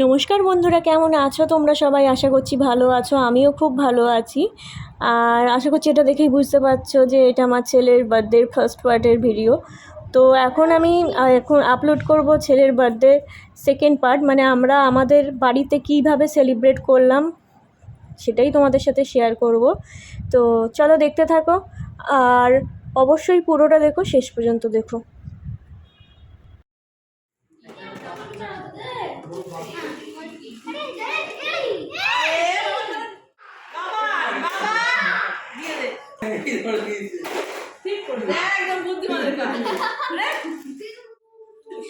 নমস্কার বন্ধুরা, কেমন আছো তোমরা সবাই? আশা করছি ভালো আছো। আমিও খুব ভালো আছি। আর আশা করছি এটা দেখেই বুঝতে পারছো যে এটা আমার ছেলের বার্থডের ফার্স্ট পার্টের ভিডিও। তো এখন আমি আপলোড করব ছেলের বার্থডে সেকেন্ড পার্ট, মানে আমরা আমাদের বাড়িতে কীভাবে সেলিব্রেট করলাম সেটাই তোমাদের সাথে শেয়ার করব। তো চলো দেখতে থাকো, আর অবশ্যই পুরোটা দেখো, শেষ পর্যন্ত দেখো।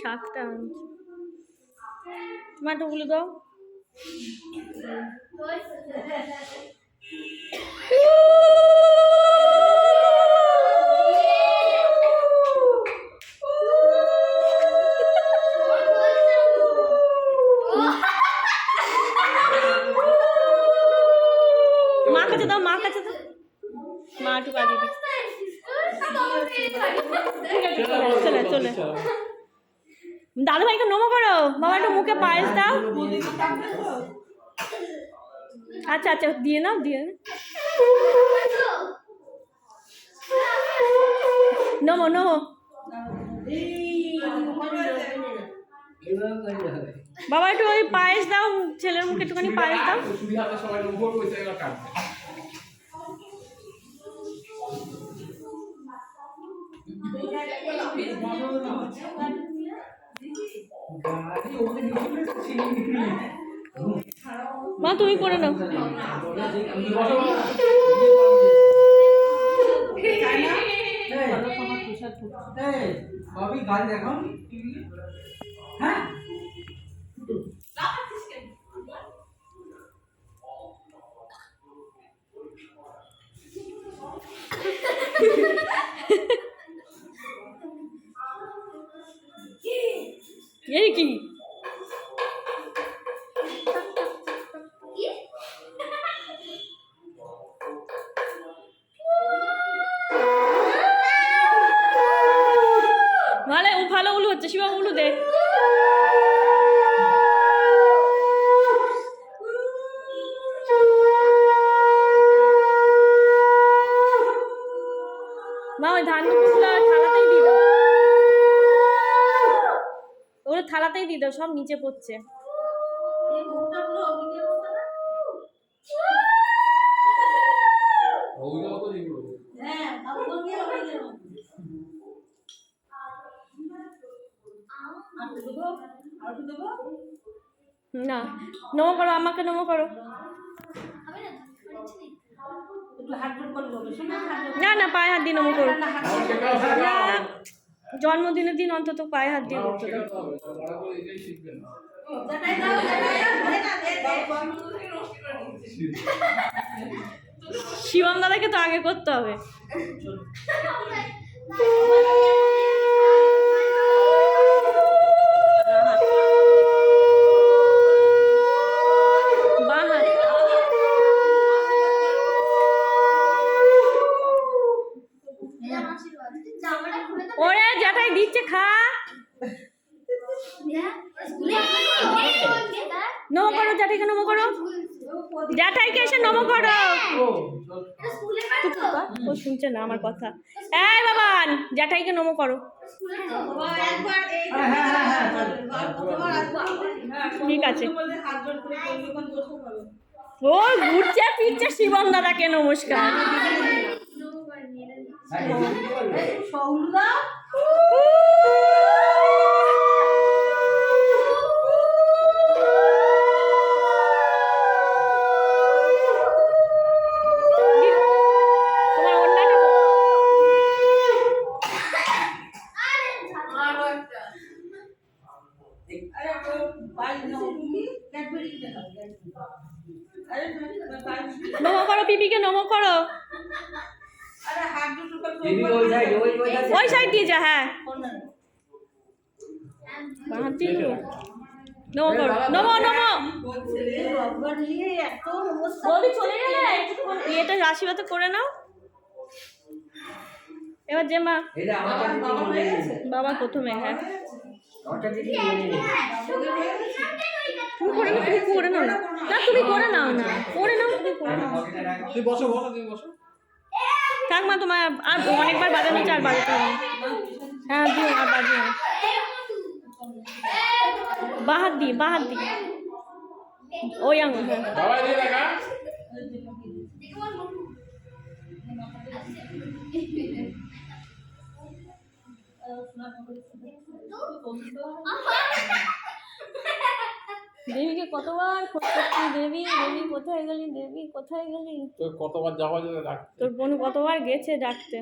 সাতটা মাটাগুলো দাও। মার কাছে দাও, মার কাছে দাও, মা একটু বাজিয়ে দিই। চলে চলে দাদু ভাইকে নমো করো। বাবা একটু মুখে পায়েস দাও। আচ্ছা আচ্ছা, দিয়ে নাও, দিয়ে নমো নমো। বাবা একটু ওই পায়েস দাও, ছেলের মুখে একটুখানি পায়েস দাও। মা তুমি করে নাও। এই কি ভালো ভালো উলু হচ্ছে, শিবা উলু দে। মা ওই ধানগুলো থালাতেই দিয়ে দাও, ওগুলো থালাতেই দিয়ে দাও, সব নিচে পড়ছে। না নমো করো, আমাকে নমো করো। না না, পায়ে হাত দিয়ে নমো করো। জন্মদিনের দিন অন্তত পায়ে হাত দিয়ে করতে দাও। শিবম দাদাকে তো আগে করতে হবে। ওরে জ্যাঠাই দিচ্ছে, খা। নমো করো, জ্যাঠাইকে নমো করো, জ্যাঠাইকে এসে নমো করো। ও শুনছে না আমার কথা। এই বাবান, জ্যাঠাইকে নমো করো। ঠিক আছে। ও ঘুরছে ফিরছে শিবম দাদাকে নমস্কার। নমো করো, পিপিকে নমো করো। ওই সাইড দিয়ে যা। হ্যাঁ নমো করো, নমো নমো। চলে গেলে এটা আশীর্বাদ করে নাও। এবার যে মা বাবা প্রথমে। হ্যাঁ তুমি না তুমি করে নাও না, না তুমি করে নাও না, করে নাও, তুমি করে নাও। তুই বসো, বলো তুমি বসো। থাক মা, তোমার আর অনেকবার বাজানো চার বাজাতে হবে। হ্যাঁ দিও, আর বাজিও না। বাহাত দিয়ে ওই আঙুল। হ্যাঁ বাবা দিয়ে দেখা। দেবীকে কতবার খোঁজ করছি, দেবী দেবী কোথায় গেলি, দেবী কোথায় গেলি। তোর কতবার যাওয়া যাবে ডাক। তোর বোন কতবার গেছে ডাকতে।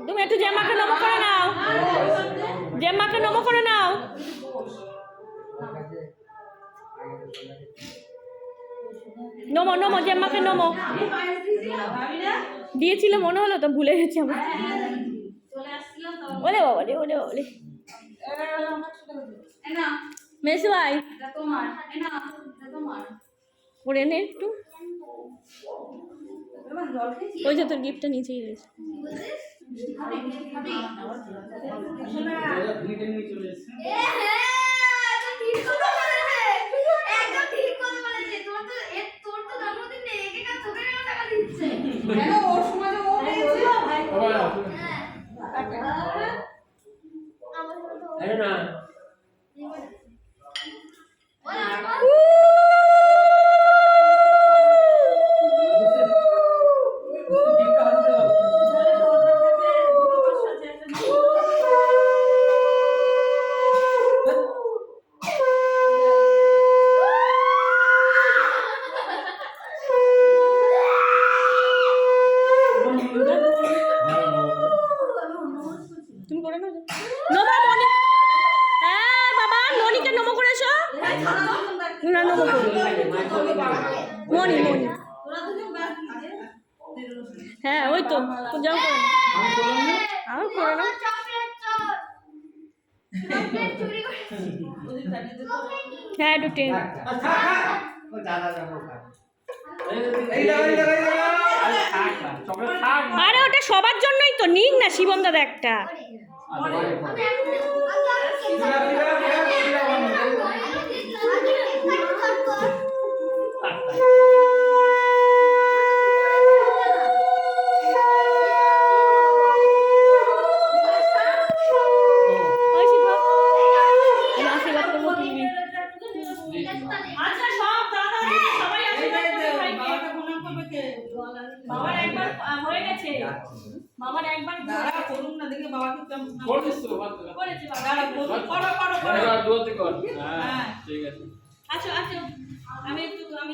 তুমি একটু জেম্মাকে নমো করে নাও, জেম্মাকে নমো করে নাও। নমো নমো, জেম্মাকে নমো দিয়েছিল মনে হলো তো, ভুলে গেছি আমার। ওলে বাবা রে, ওলে বাবা রে। মেসু ভাই করে নে একটু। ওই যে তোর গিফটটা নিচেই রয়েছে। তুমি করে নাও। নমো মনি, হ্যাঁ বাবা মনিকে নমো করে এসো না, নমো করো মনি মনি। হ্যাঁ ওই তো, তো যাও করে নাও, আর করে নাও। হ্যাঁ একটু টেন। আরে ওটা সবার জন্যই তো, নিক না শিবম দাদা একটা। বাবার একবার হয়ে গেছে, বাবার একবার করুন না, দেখে বাবাকে করেছিস তো করেছে বাবা। করো করো করো, এবার দুয়াতে কর। হ্যাঁ ঠিক আছে। আচ্ছা আচ্ছা, আমি একটু তোমার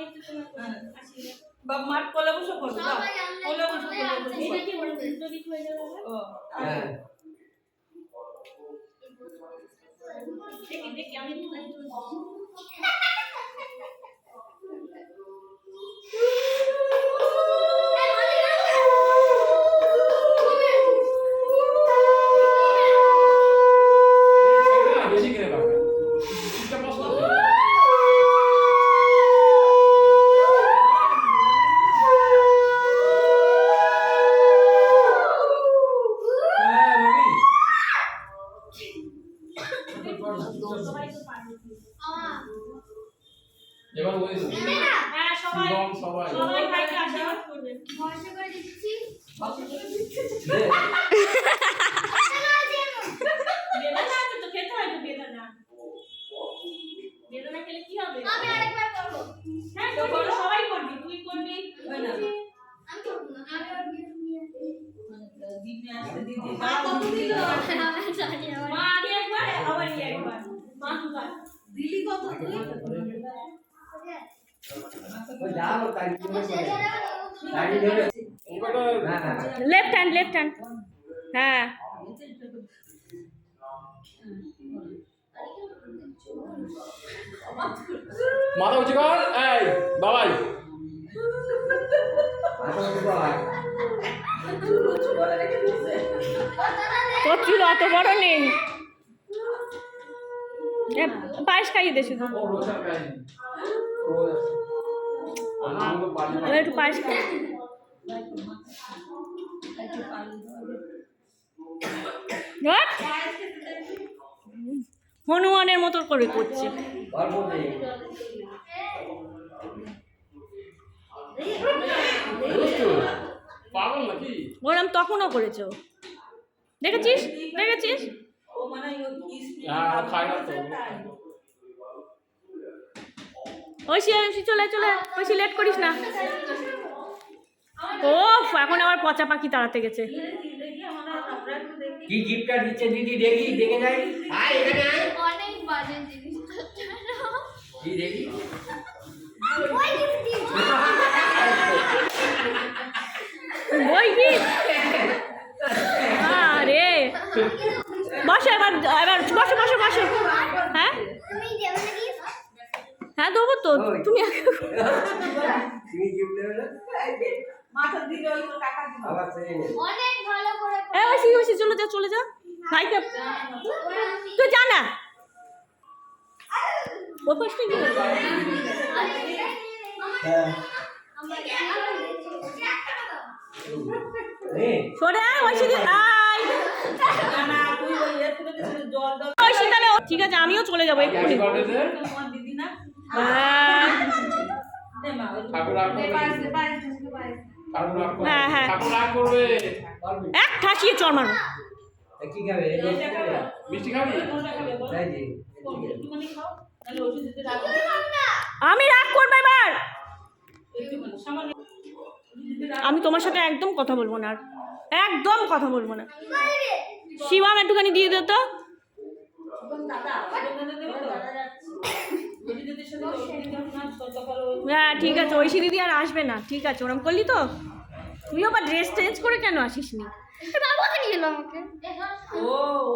আসি বাবা মাঠ কোলে বসে করবে, কোলে বসে করবে। এটা কি বড় দুটো দিক হয়ে যাবে। ও হ্যাঁ দেখি দেখি আমি বেশি করে বাবা এটা পছন্দ। এবার বলিস হ্যাঁ সবাই সবাই সবাই ভাইকে আশীর্বাদ করবে। ভরসা করে দিচ্ছি। বেদানা আছে তো, খেতে হয় তো বেদানা। বেদানা খেলে কি হবে? আমি আরেকবার করব। হ্যাঁ তো করো, সবাই করবি, তুই করবি। হয় না আমি করব না, আমি আর বিয়ে নিয়ে দিদি আসতে দিদি মা কত দিল? আমি জানি আমার মা আগে একবার, আবার এই একবার। মা দুবার। দিলি কত তুই লেফট হ্যান্ড, লেফট হ্যান্ড। হ্যাঁ মাথা উঁচু কর। এই বাবাই তোর চুল অত বড় নেই, পায়েস খাইয়ে দে শুধু। ও রোজা খাই। এবার একটু পায়েস খা। ধর। হনুমানের মতো করে করছে। পাগল নাকি? ওরম তখনও করেছো, দেখেছিস দেখেছিস? ও মানে ওই হ্যাঁ, খাই না তো। ঐশী ঐশী চলে চলে, ঐশী লেট করিস না। ও এখন আবার পচা পাখি তাড়াতে গেছে। কি গিফটটা দিচ্ছে দিদি দেখি দেখে যাই। আয় এখানে আয়। অনেক বাজে জিনিস কি দেখি? ওই জিনিস ওই কি আরে বসো, এবার এবার বসো বসো বসো। হ্যাঁ তুমি দেবে নাকি? হ্যাঁ দেবো তো, তুমি আগে। তুমি গিফট দেবে না? মাথা দিলে ওই তো টাকা দিবে। আবার সেই নে। অনেক ভালো করে ঐশী ঐশী চলে যা চলে যা, ভাইকে তুই যা না। ও ফার্স্টে কি করবে? হ্যাঁ। নে। সরে আয় ঐশী দি আয়। না না তুই ওই এর থেকে জল দাও। ঐশী তাহলে ঠিক আছে, আমিও চলে যাবো এক্ষুনি। তোমার দিদি না হ্যাঁ দে মা ওই ঠাকুর রাগ করবে। ঠাকুর রাগ করবে। হ্যাঁ, হ্যাঁ। ঠাকুর রাগ করবে। পারবি? এক ঠাসিয়ে চড় মারো। তা কি খাবে? এই মিষ্টি খাবে? মিষ্টি খাবি? তাই জি। একটুখানি খাও তাহলে ওষুধ দিতে রাখো আমি রাগ করবো এবার। একটুখানি সামান্য আমি তোমার সাথে একদম কথা বলবো না, আর একদম কথা বলবো না। শিবাম একটুখানি দিয়ে দে তো। হ্যাঁ ঠিক আছে, ঐশী দিদি আর আসবে না, ঠিক আছে ওরম করলি তো। তুইও আবার ড্রেস চেঞ্জ করে কেন আসিস নি? বাবাকে নিয়ে এলো আমাকে ও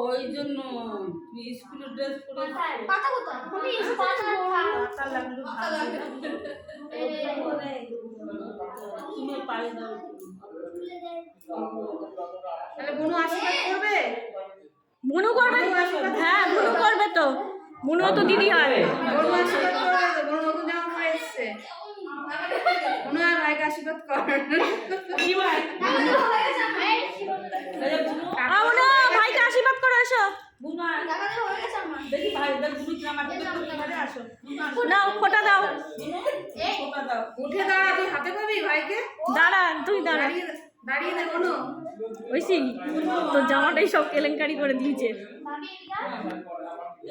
ওই জন্য তুই স্কুলের ড্রেস পরে পাতা কোথায়? আমি এসে পাতা পাতা লাগলো তুমি পায়ে দাও তাহলে বুনু আশীর্বাদ করবে? বুনু করবে? হ্যাঁ বুনু করবে তো, বুনু তো দিদি হয়। বুনু আশীর্বাদ করবে তো? বুনু নতুন জামা পরে এসছে। বুনু আর ভাইকে আশীর্বাদ কর। কি ভাই? বুনু বুনু ভাইকে আশীর্বাদ করে এসো। বুনু দাদাদের হয়ে গেছে আমার দেখি ভাই দেখ বুনু কি আমার দিকে ঘরে আসো নাও ফোঁটা দাও। এই ফোটা দাও উঠে দাঁড়া, তুই হাতে পাবি ভাইকে? দাঁড়া তুই দাঁড়া। দাঁড়িয়ে দে বুনু। ঐশী তোর জামাটাই সব কেলেঙ্কারি করে দিয়েছে। ভাবি এটা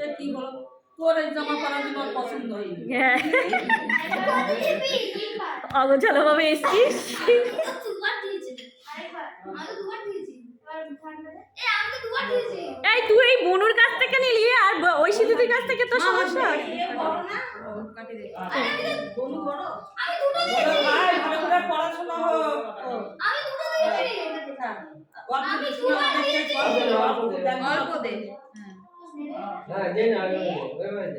এ কি হলো তোর এই জামা পরার জন্য ওর পছন্দ হয়নি হ্যাঁ আরেকবার দিবি তিনবার অগোছালো ভাবে এসছিস। দুবার দিয়েছি আরেকবার আমি তো দুবার দিয়েছি এবার ঠান্ডাতে আমি তো দুবার দিয়েছি এই তুই এই বনুর কাছ থেকে নিলি আর ঐশী দিদির কাছ থেকে তোর সমস্যা। কাটি দে। বুনু বড় আমি দুটো বলো দিয়েছি ভাই ভালো করে পড়াশোনা হোক আমি দুটো দিয়েছি আমি দুবার দিয়েছি অল্প দে। হ্যাঁ, দে না। ওই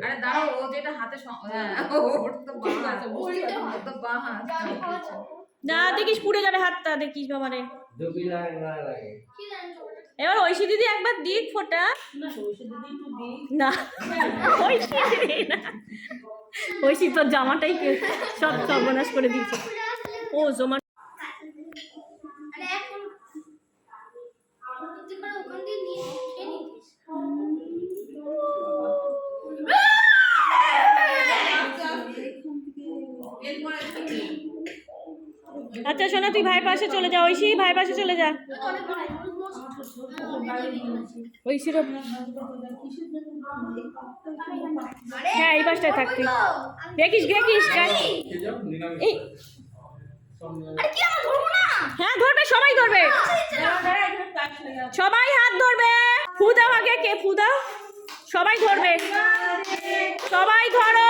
আরে দাঁড়াও, ও যেটা হাতে হ্যাঁ ওর তো বাঁ হাত, ওর তো বাঁ হাত। না দেখিস পুড়ে যাবে হাতটা, দেখিস বাবারে। দুবি লাগে না লাগে। কি জানি ছোটটা এবার ঐশী দিদি একবার দিক ফোঁটা। না সরষে দিদি একটু দিই না ঐশী দিদি না, ঐশী তোর জামাটাই সব সর্বনাশ করে দিয়েছে। ও জমা আরে এখন তুই করে ওখান দিয়ে নিয়ে খেয়ে নিতিস আচ্ছা শোনা, তুই ভাই পাশে চলে যা। ঐশী ভাই পাশে চলে যা। অনেক ভাই ঐশীর আরে হ্যাঁ এই পাশটায় থাকতি। দেখিস দেখিস খেয়ে যাও, নিরামিষ। এই আরে কি আমার ধরবো না হ্যাঁ ধরবে, সবাই ধরবে, সবাই হাত ধরবে। ফুদা আগে, কে ফুদা? সবাই ধরবে, সবাই ধরো।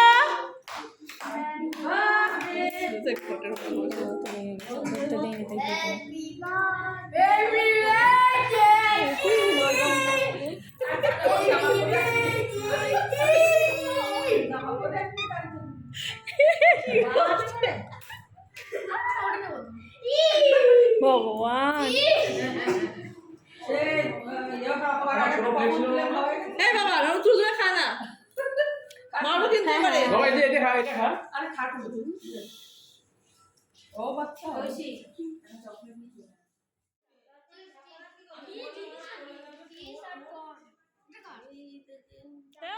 ভগবান এই বাবা রং তুলে খা না, মারবো কিন্তু এবারে। বাবা, এটা খা, এটা খা। আরে খাট ও বাচ্চা ঐশী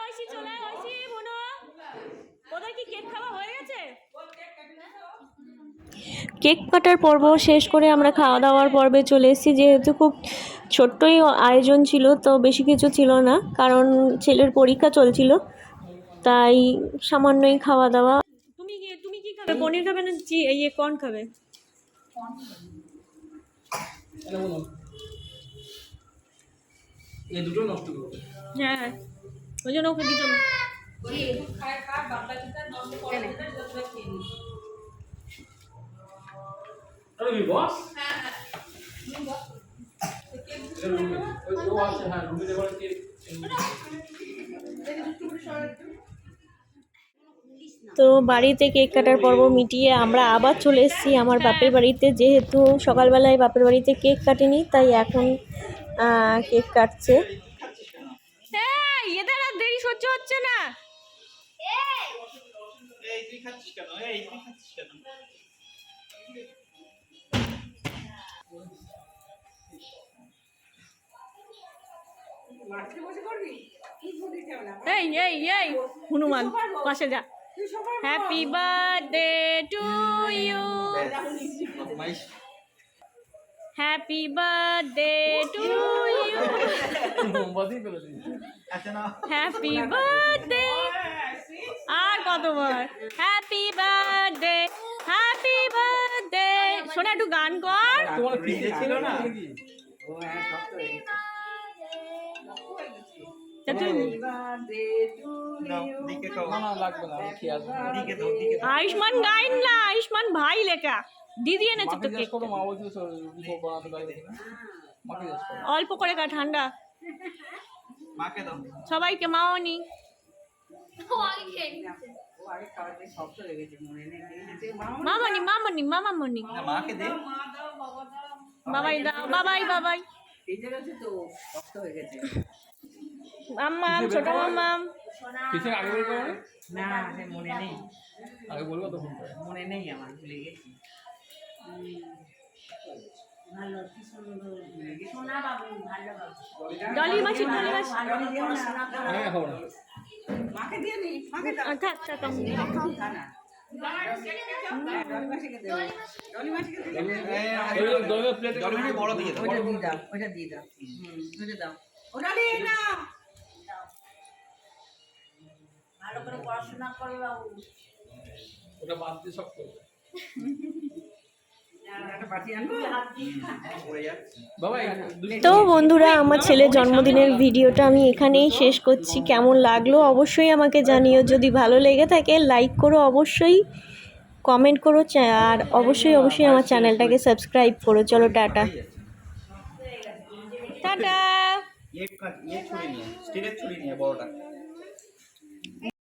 ঐশী চলে ঐশী বোনো ওদের কি কেক খাওয়া হয়ে গেছে? কেক কাটার পর্ব শেষ করে আমরা খাওয়া দাওয়ার পর্বে চলে এসেছি। যেহেতু খুব ছোট্টই আয়োজন ছিল, তো বেশি কিছু ছিল না, কারণ ছেলের পরীক্ষা চলছিল, তাই সামান্যই খাওয়া দাওয়া। তুমি কি খাবে? পনির খাবে না কর্ন খাবে? এটা বলুন এই দুটো নষ্ট করবে। হ্যাঁ, ওই জন্য ওকে দিত না। ওই একটু খায় খায় বাবা যেটা নষ্ট করে সেটা যতটা খেয়ে নি আরে বি বস হ্যাঁ হ্যাঁ এটা রুমে ওই ও আছে। হ্যাঁ রুমে দেখো কি তো বাড়িতে কেক কাটার পর্ব মিটিয়ে আমরা আবার চলে এসেছি আমার বাপের বাড়িতে। যেহেতু সকালবেলায় বাপের বাড়িতে কেক কাটেনি, তাই এখন কেক কাটছে। এদের আর দেরি সহ্য হচ্ছে না। এই তুই খাচ্ছিস কেন? এই তুই খাচ্ছিস কেন? মাঠে বসে করবি কি করবি কেমন এই এই এই হনুমান পাশে যা। Happy birthday to you, happy birthday to you, মোমবাতি ফেলে দিই। আচ্ছা না হ্যাপি বার্থডে। আর কতবার হ্যাপি বার্থডে, হ্যাপি বার্থডে। শোনা একটু গান কর। তোমার ফ্রিজে ছিল না? ও হ্যাঁ শক্ত হয়ে গেছে তা তুই নাও, দিকে খাও। না না লাগবে না, আমি খেয়ে আসবো। দিকে দাও, দিকে দাও। আয়ুষ্মান গাইন না, আয়ুষ্মান ভাই লেখা। দিদি এনেছে মাকে তো জিজ্ঞেস কেক, করো, মা বলছিল রুটি বানাতে পারবে কিনা। মাকে জিজ্ঞেস করো। অল্প করে কা, ঠান্ডা। মাকে দাও। সবাইকে মাও নি। ও আগে খেয়ে নিচ্ছে। ও আগে খাওয়াতে শক্ত হয়ে গেছে মনে নেই খেয়েছে মামানি মামানি মামামনি। না, মাকে দে। মা দাও বাবা দাও বাবাই দাও, বাবাই বাবাই। ফ্রিজে রয়েছে তো শক্ত হয়ে গেছে মাম্মাম, ছোট মাম্মাম। কিসের আগে বের করো না সে মনে নেই আগে বলবো তো ফোন করে। মনে নেই আমার ভুলে গেছি ভালো কি সুন্দর সোনা বাবু ভালো বাবু ডলি মাছি, ডলি মাছি। হ্যাঁ খাবো না। মাকে দিয়ে নি মাকে দাও থাক থাক আমি দিই। খা না ডলি মাসিকে দেবো ডলি মাসিকে দেবো দই প্লেট জলখানি বড় দিয়ে দাও। ওইটা দিয়ে দাও ওইটা দিয়ে দাও ওইটা দাও ওটা দিয়ে নাও ভালো করে পড়াশোনা করো বাবু ওটা বাদ দিয়ে সব করবে। একটা বাটি আনবো পড়ে যাচ্ছে। বাবা তো বন্ধুরা, আমার ছেলের জন্মদিনের ভিডিওটা আমি এখানেই শেষ করছি। কেমন লাগলো অবশ্যই আমাকে জানিও। যদি ভালো লেগে থাকে লাইক করো, অবশ্যই কমেন্ট করো, আর অবশ্যই অবশ্যই আমার চ্যানেলটাকে সাবস্ক্রাইব করো। চলো টাটা টাটা। ইয়ে ছুরি নিয়ে, স্টিলের ছুরি নিয়ে বড়টা।